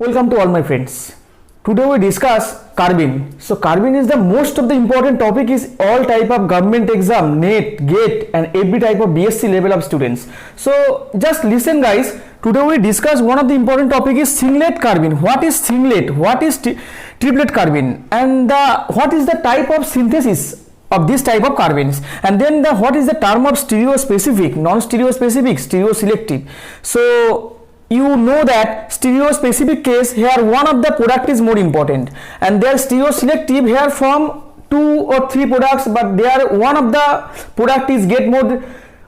Welcome to all my friends. Today we discuss carbene. So carbene is the most of the important topic is all type of government exam, NET, GATE and every type of BSc level of students. So just listen guys, today we discuss one of the important topic is singlet carbene. What is singlet? What is triplet carbene? And what is the type of synthesis of this type of carbenes, and then what is the term of stereo-specific, non-stereo-specific, stereo-selective. So you know that stereo-specific case here one of the product is more important, and their stereo-selective here from 2 or 3 products, but there one of the product is get more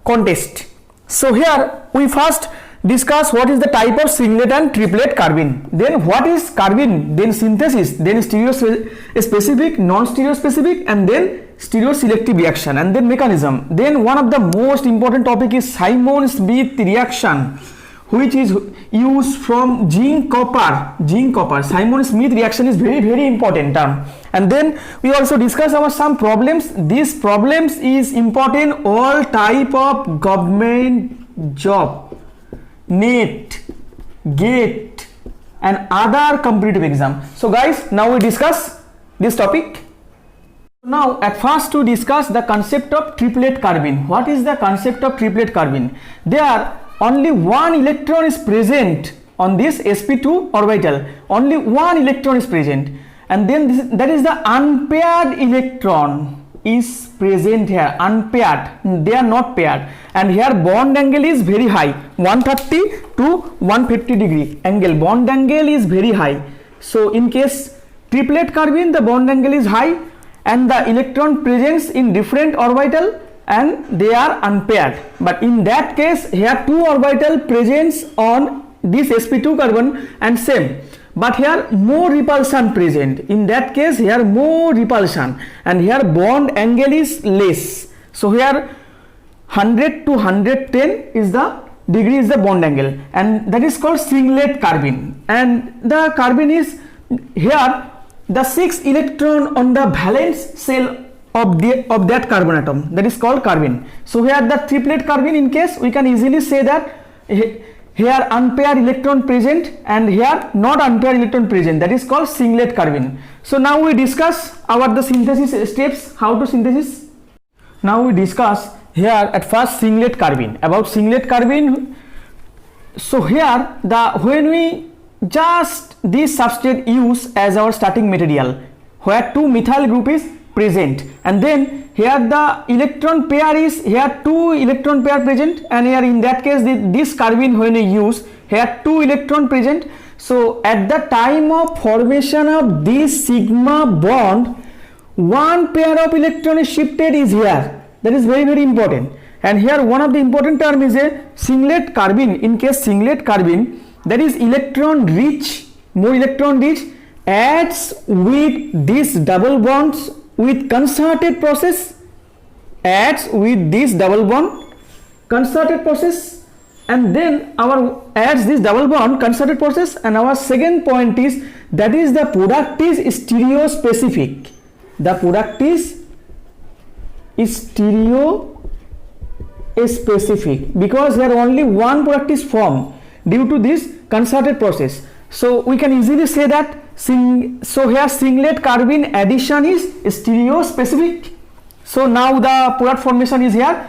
contest. So here we first discuss what is the type of singlet and triplet carbene, then what is carbene, then synthesis, then stereo-specific, non-stereo-specific, and then stereo-selective reaction, and then mechanism. Then one of the most important topic is Simon-Smith reaction, which is used from zinc copper. Simon-Smith reaction is very important term. And then we also discuss about some problems. These problems is important all type of government job, NET, GATE and other competitive exam. So guys, now we discuss this topic. Now at first to discuss the concept of triplet carbene. What is the concept of triplet carbene? There only one electron is present on this sp2 orbital. Only one electron is present, and then that is the unpaired electron is present here. Unpaired, they are not paired, and here bond angle is very high, 130 to 150 degree angle. Bond angle is very high. So in case triplet carbene, the bond angle is high and the electron presence in different orbital and they are unpaired. But in that case here two orbital presence on this sp2 carbon and same, but here more repulsion present. In that case here more repulsion, and here bond angle is less. So here 100 to 110 is the degree is the bond angle, and that is called singlet carbene. And the carbene is here the 6 electron on the valence shell of that carbon atom, that is called carbene. So here the triplet carbene, in case we can easily say that here unpaired electron present and here not unpaired electron present, that is called singlet carbene. So now we discuss about the synthesis steps, how to synthesis. Now we discuss here at first singlet carbene. About singlet carbene, so here when we just this substrate use as our starting material, where 2 methyl group is present, and then here the electron pair is here 2 electron pair present, and here in that case this carbene when we use here 2 electron present. So at the time of formation of this sigma bond, 1 pair of electron is shifted is here. That is very important. And here one of the important term is a singlet carbene. In case singlet carbene, that is electron rich, more electron rich, adds with these double bonds with concerted process, adds with this double bond concerted process, and then our adds this double bond concerted process. And our second point is that is the product is stereo specific. The product is stereo specific because here only one product is formed due to this concerted process. So we can easily say that so here singlet carbene addition is stereo specific. So now the product formation is here.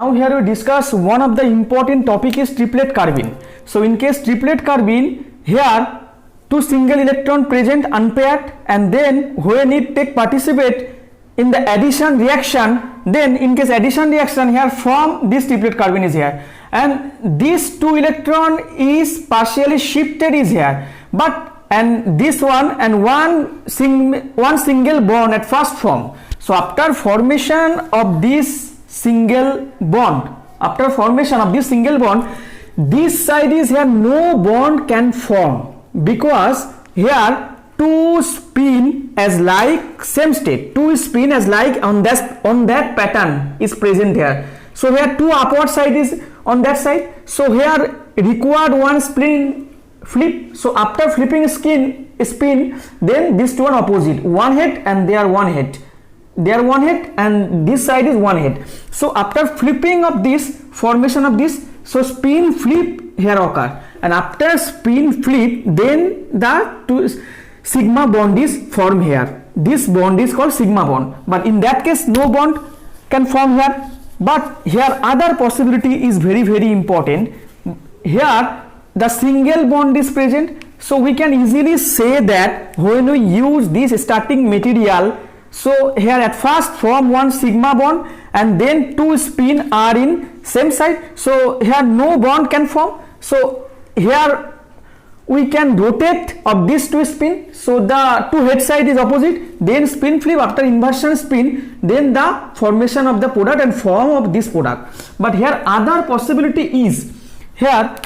Now here we discuss one of the important topic is triplet carbene. So in case triplet carbene, here 2 single electron present unpaired, and then when it take participate in the addition reaction, then in case addition reaction here from this triplet carbene is here, and this 2 electron is partially shifted is here, but and this one and one single bond at first form. So after formation of this single bond, this side is here no bond can form, because here 2 spin as like same state, 2 spin as like on that pattern is present here. So here 2 upward side is on that side. So here required 1 spin flip. So after flipping spin, then this 2 one opposite, 1 head and they are 1 head. They are 1 head and this side is 1 head. So after flipping of this, formation of this, so spin flip here occur, and after spin flip, then the two sigma bond is formed here. This bond is called sigma bond, but in that case no bond can form here. But here other possibility is very important. Here the single bond is present, so we can easily say that when we use this starting material, so here at first form one sigma bond and then two spin are in same side, so here no bond can form. So here we can rotate of this two spin, so the two head side is opposite, then spin flip, after inversion spin, then the formation of the product and form of this product. But here other possibility is, here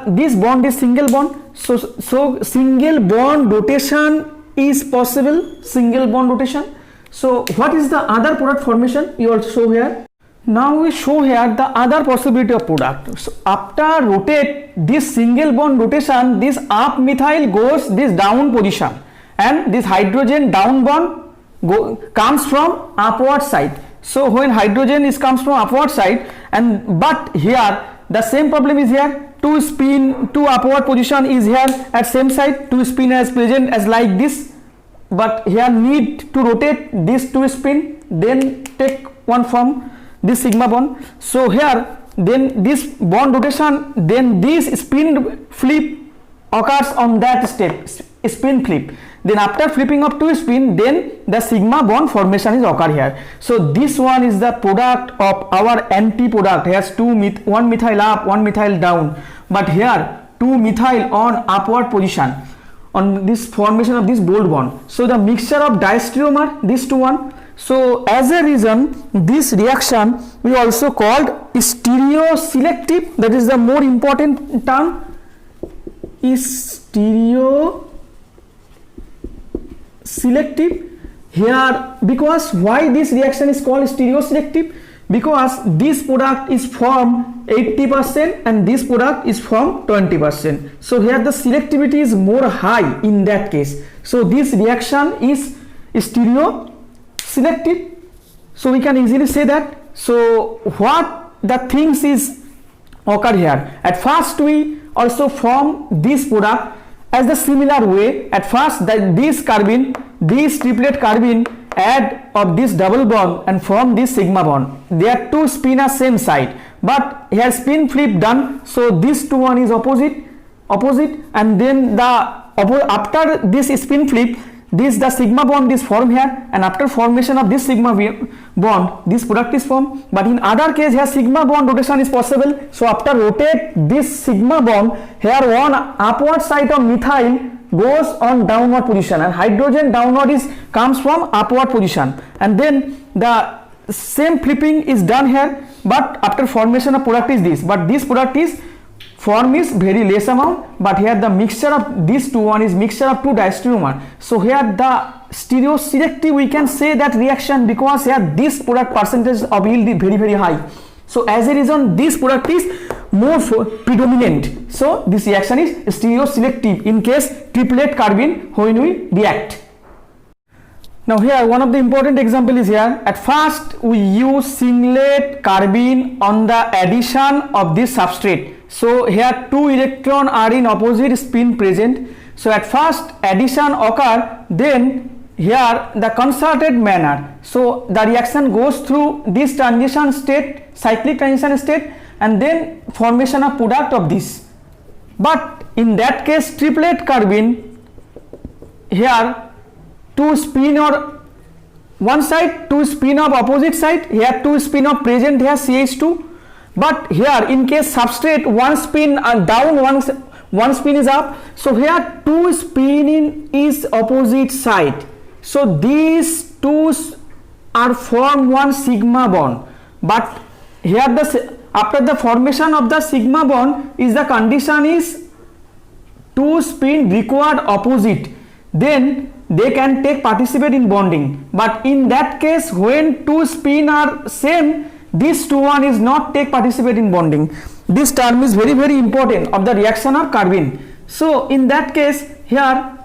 this bond is single bond, so single bond rotation is possible, single bond rotation. So what is the other product formation you also show here? Now we show here the other possibility of product. So after rotate this single bond rotation, this up methyl goes this down position and this hydrogen down bond comes from upward side. So when hydrogen comes from upward side, and but here the same problem is here, two spin, two upward position is here at same side, two spin as present as like this, but here need to rotate this two spin, then take one form this sigma bond. So here then this bond rotation, then this spin flip occurs on that step, spin flip, then after flipping of two spin, then the sigma bond formation is occur here. So this one is the product of our anti product, has one methyl up, one methyl down, but here two methyl on upward position on this formation of this bold bond. So the mixture of diastereomer, this two one. So as a reason, this reaction we also called stereoselective, that is the more important term, is stereoselective here. Because why this reaction is called stereoselective? Because this product is from 80% and this product is from 20%. So here the selectivity is more high in that case. So this reaction is stereoselective. So we can easily say that. So what the things is occur here? At first we also form this product as the similar way. At first that this carbene, this triplet carbene add of this double bond and form this sigma bond. Their two spin are same side, but here spin flip done, so this two one is opposite, and then the after this spin flip, this the sigma bond is formed here, and after formation of this sigma bond, this product is formed. But in other case here sigma bond rotation is possible, so after rotate this sigma bond, here one upward side of methyl goes on downward position and hydrogen downward comes from upward position, and then the same flipping is done here, but after formation of product is this, but this product is form is very less amount, but here the mixture of these two one is mixture of two diastereomer. So here the stereoselective we can say that reaction, because here this product percentage of yield is very high. So as a reason this product is more predominant. So this reaction is stereoselective in case triplet carbene when we react. Now here one of the important example is here. At first we use singlet carbene on the addition of this substrate. So here two electron are in opposite spin present. So at first addition occur, then here the concerted manner. So the reaction goes through this transition state, cyclic transition state, and then formation of product of this. But in that case triplet carbene, here two spin or one side, two spin of opposite side, here two spin of present here CH2. But here in case substrate one spin down, one spin is up, so here two spin in is opposite side. So these two are form one sigma bond, but here after the formation of the sigma bond is the condition is two spin required opposite, then they can take participate in bonding. But in that case when two spin are same, this two one is not take participate in bonding. This term is very important of the reaction of carbene. So in that case here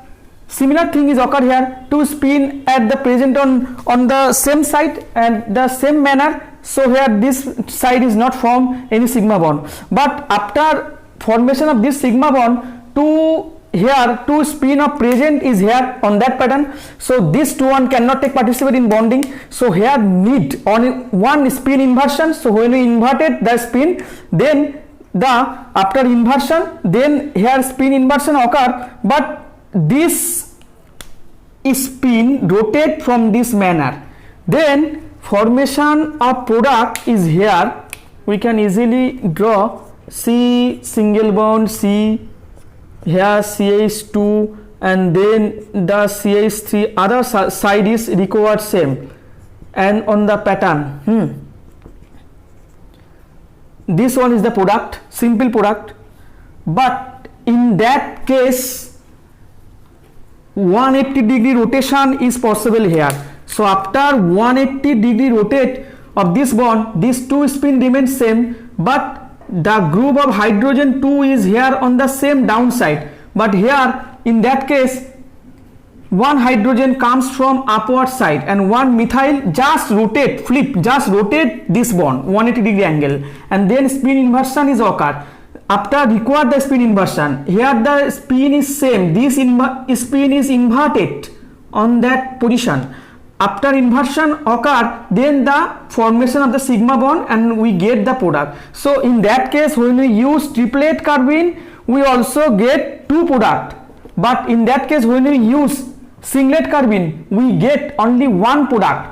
similar thing is occur here, two spin at the present on the same side and the same manner. So here this side is not form any sigma bond, but after formation of this sigma bond to here, two spin of present is here on that pattern. So this two one cannot take participate in bonding. So here need on one spin inversion. So when we inverted the spin, then the after inversion, then here spin inversion occur, but this spin rotate from this manner. Then formation of product is here. We can easily draw C single bond C, here CH2, and then the CH3 other side is required same, and on the pattern this one is the product, simple product, but in that case 180-degree rotation is possible here. So after 180-degree rotate of this bond, this two spin remains same, but the group of hydrogen 2 is here on the same downside. But here in that case, one hydrogen comes from upward side and one methyl just rotate, just rotate this bond 180-degree angle, and then spin inversion is occurred. After required the spin inversion, here the spin is same, this spin is inverted on that position. After inversion occur, then the formation of the sigma bond and we get the product. So in that case, when we use triplet carbene, we also get two product, but in that case when we use singlet carbene, we get only one product.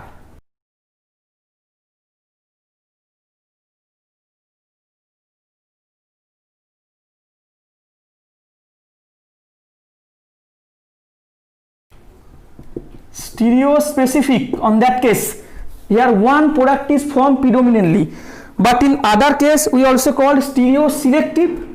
Stereo specific on that case, here one product is formed predominantly, but in other case we also call stereo selective.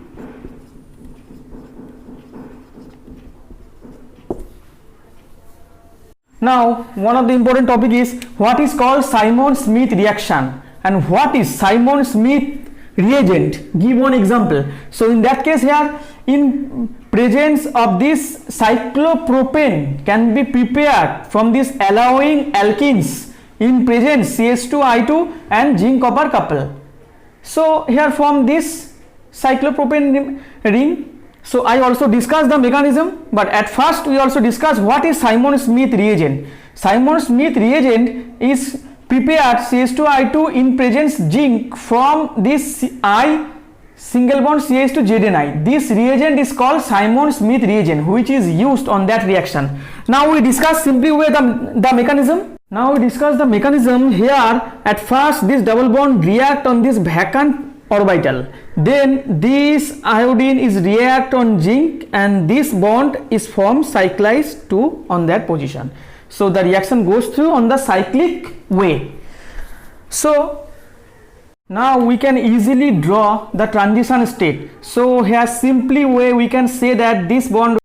Now one of the important topic is what is called Simon-Smith reaction and what is Simon-Smith reagent. Give one example. So in that case here, in presence of this cyclopropane can be prepared from this allowing alkenes in presence CH2I2 and zinc copper couple. So here from this cyclopropane ring, so I also discussed the mechanism, but at first we also discussed what is Simon-Smith reagent. Simon-Smith reagent is prepared CH2I2 in presence zinc from this I single bond CH to Zni. This reagent is called Simon-Smith reagent, which is used on that reaction. Now we discuss simply with the mechanism. Now we discuss the mechanism. Here at first this double bond react on this vacant orbital, then this iodine is react on zinc and this bond is formed cyclized to on that position. So the reaction goes through on the cyclic way. So now we can easily draw the transition state. So here simply way we can say that this bond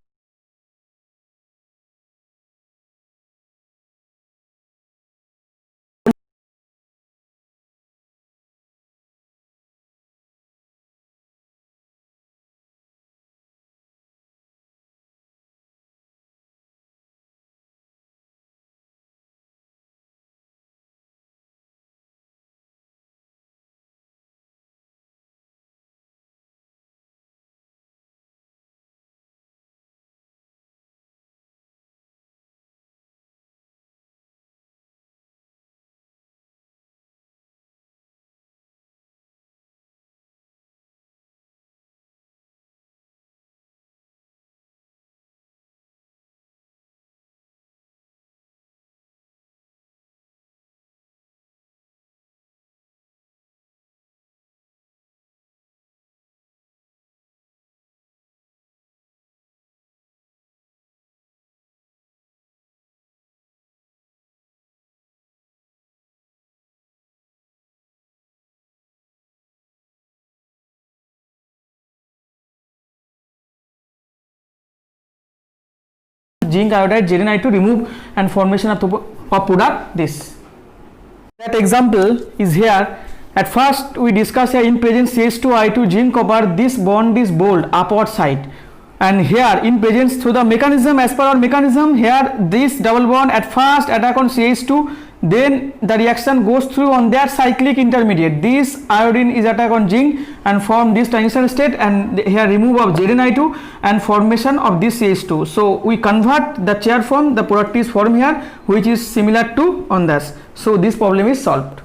zinc iodide Zni to remove and formation of product this. That example is here. At first we discuss here in presence CH2I2 zinc copper, this bond is bold upward side, and here in presence through the mechanism, as per our mechanism, here this double bond at first attack on CH2 then the reaction goes through on that cyclic intermediate. This iodine is attack on zinc and form this transition state, and here remove of ZnI2 and formation of this CH2. So we convert the chair form, the product is formed here, which is similar to on this. So this problem is solved.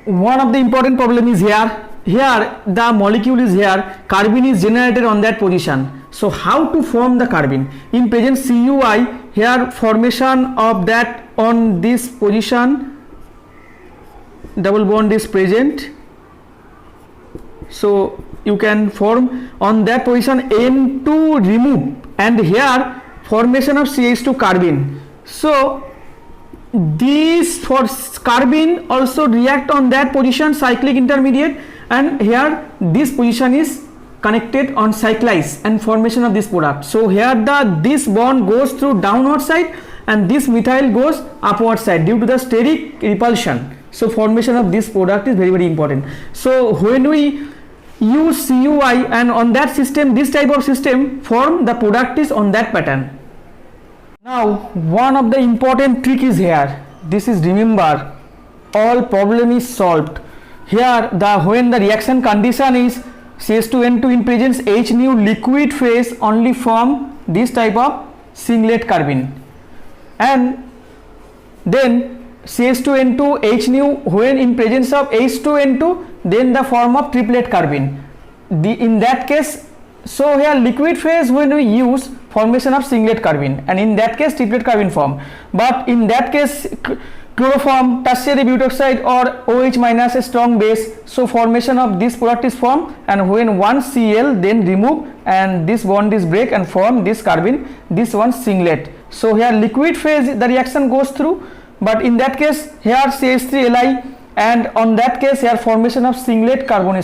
One of the important problem is here. Here the molecule is here, carbene is generated on that position. So how to form the carbene? In present CUI, here formation of that on this position, double bond is present. So you can form on that position N2 remove, and here formation of CH2 carbene. So this for carbene also react on that position cyclic intermediate, and here this position is connected on cyclize and formation of this product. So here this bond goes through downward side and this methyl goes upward side due to the steric repulsion. So formation of this product is very, very important. So when we use CUI and on that system, this type of system form, the product is on that pattern. Now one of the important trick is here. This is, remember, all problem is solved. Here when the reaction condition is CH2N2 in presence H nu liquid phase only form this type of singlet carbene, and then CH2N2 H nu when in presence of H2N2 then the form of triplet carbene. In that case, so here liquid phase when we use formation of singlet carbene, and in that case triplet carbene form, but in that case chloroform, tertiary butoxide or OH minus a strong base, so formation of this product is formed, and when one Cl then remove and this bond is break and form this carbene, this one singlet. So here liquid phase the reaction goes through, but in that case here CH3Li, and on that case here formation of singlet carbene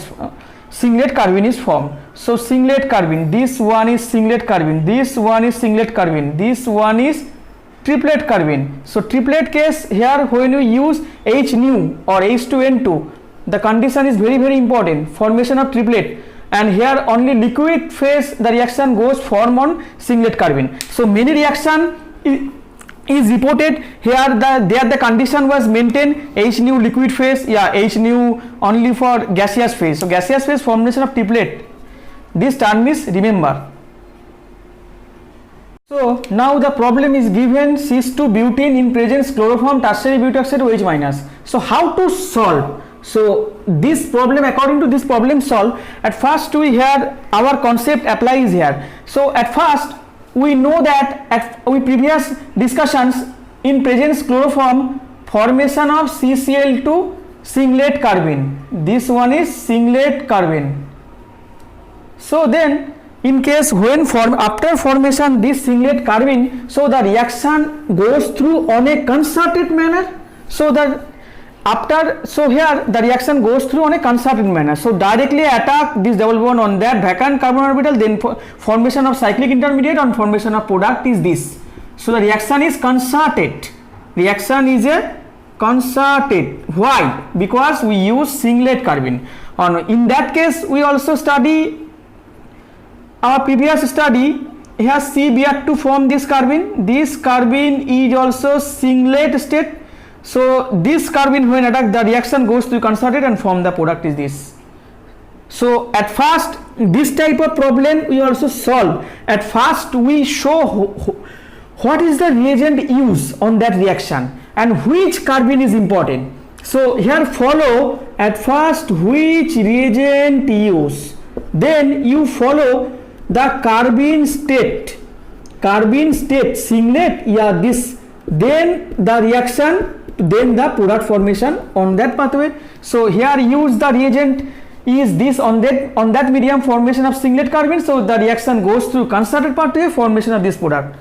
is formed. So singlet carbene, this one is singlet carbene, this one is singlet carbene, this one is triplet carbene. So triplet case here when we use H nu or H2N2, the condition is very, very important, formation of triplet, and here only liquid phase the reaction goes form on singlet carbene. So many reaction is reported here, there the condition was maintained H nu liquid phase, H nu only for gaseous phase. So gaseous phase formation of triplet, this term is remember. So now the problem is given cis-2-butene in presence chloroform, tertiary butoxide OH minus. So how to solve? So this problem, according to this problem solve, at first we here our concept applies here. So at first we know that at we previous discussions, in presence chloroform formation of CCl2 singlet carbene, this one is singlet carbene. So then in case when after formation this singlet carbene, so the reaction goes through on a concerted manner. So that so here the reaction goes through on a concerted manner. So directly attack this double bond on that vacant carbon orbital, then formation of cyclic intermediate and formation of product is this. So the reaction is concerted. Reaction is a concerted. Why? Because we use singlet carbene. In that case we also study our previous study, here CBr to form this carbene. This carbene is also singlet state. So this carbene when attacked, the reaction goes to concerted and form the product is this. So at first this type of problem we also solve. At first we show what is the reagent used on that reaction and which carbene is important. So here follow at first which reagent use, then you follow the carbene state singlet, this, then the reaction, then the product formation on that pathway. So here use the reagent is this on that medium, formation of singlet carbene. So the reaction goes through concerted pathway, formation of this product.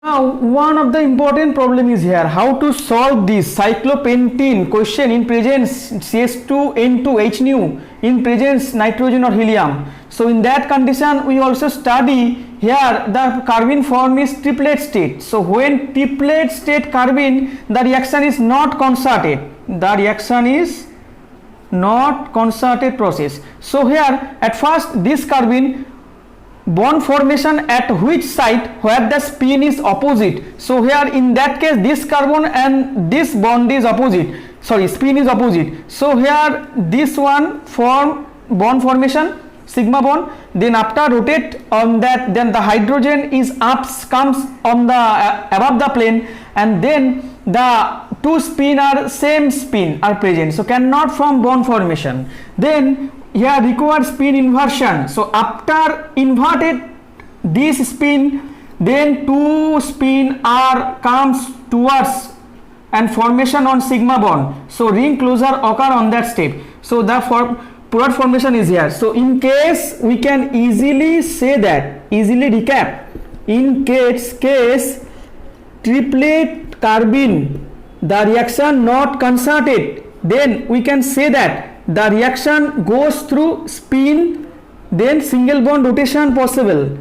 Now one of the important problem is here, how to solve this cyclopentene question in presence CH2N2 H nu in presence nitrogen or helium. So in that condition we also study here the carbene form is triplet state. So when triplet state carbene, the reaction is not concerted, the reaction is not concerted process. So here at first this carbene bond formation at which site where the spin is opposite. So here in that case this carbon and this bond is opposite, sorry, spin is opposite. So here this one form bond formation, sigma bond, then after rotate on that, then the hydrogen is comes on the above the plane, and then the two spin are same spin are present, so cannot form bond formation. Then here required spin inversion. So after inverted this spin, then two spin are comes towards and formation on sigma bond. So ring closure occur on that step. So the product formation is here. So in case we can easily say that, easily recap, in case triplet carbene, the reaction not concerted, then we can say that the reaction goes through spin, then single bond rotation possible,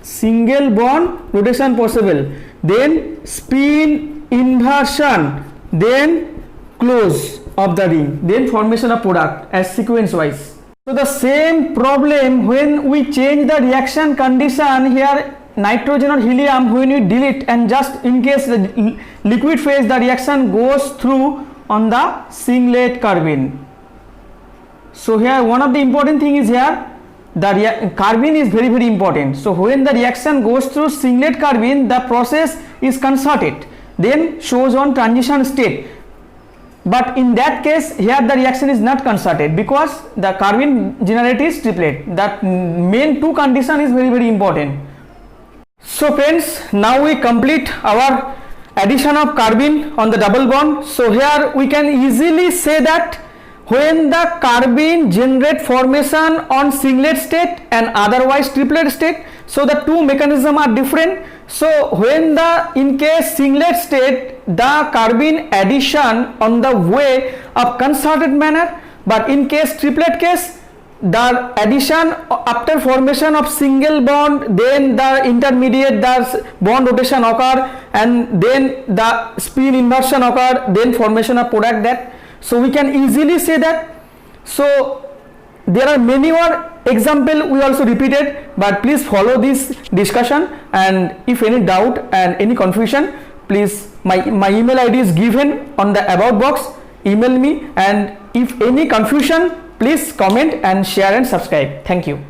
single bond rotation possible, then spin inversion, then close of the ring, then formation of product as sequence wise. So the same problem when we change the reaction condition here, nitrogen or helium, when we delete and just in case the liquid phase, the reaction goes through on the singlet carbene. So here one of the important thing is here the carbene is very important. So when the reaction goes through singlet carbene, the process is concerted, then shows on transition state. But in that case here the reaction is not concerted because the carbene generates triplet. That main two condition is very important. So friends, now we complete our addition of carbene on the double bond. So here we can easily say that when the carbene generate formation on singlet state and otherwise triplet state, so the two mechanism are different. So when the in case singlet state, the carbene addition on the way of concerted manner, but in case triplet case, the addition after formation of single bond, then the intermediate the bond rotation occur, and then the spin inversion occur, then formation of product that. So we can easily say that. So there are many more example we also repeated, but please follow this discussion, and if any doubt and any confusion, please my email ID is given on the about box, email me, and if any confusion, please comment and share and subscribe. Thank you.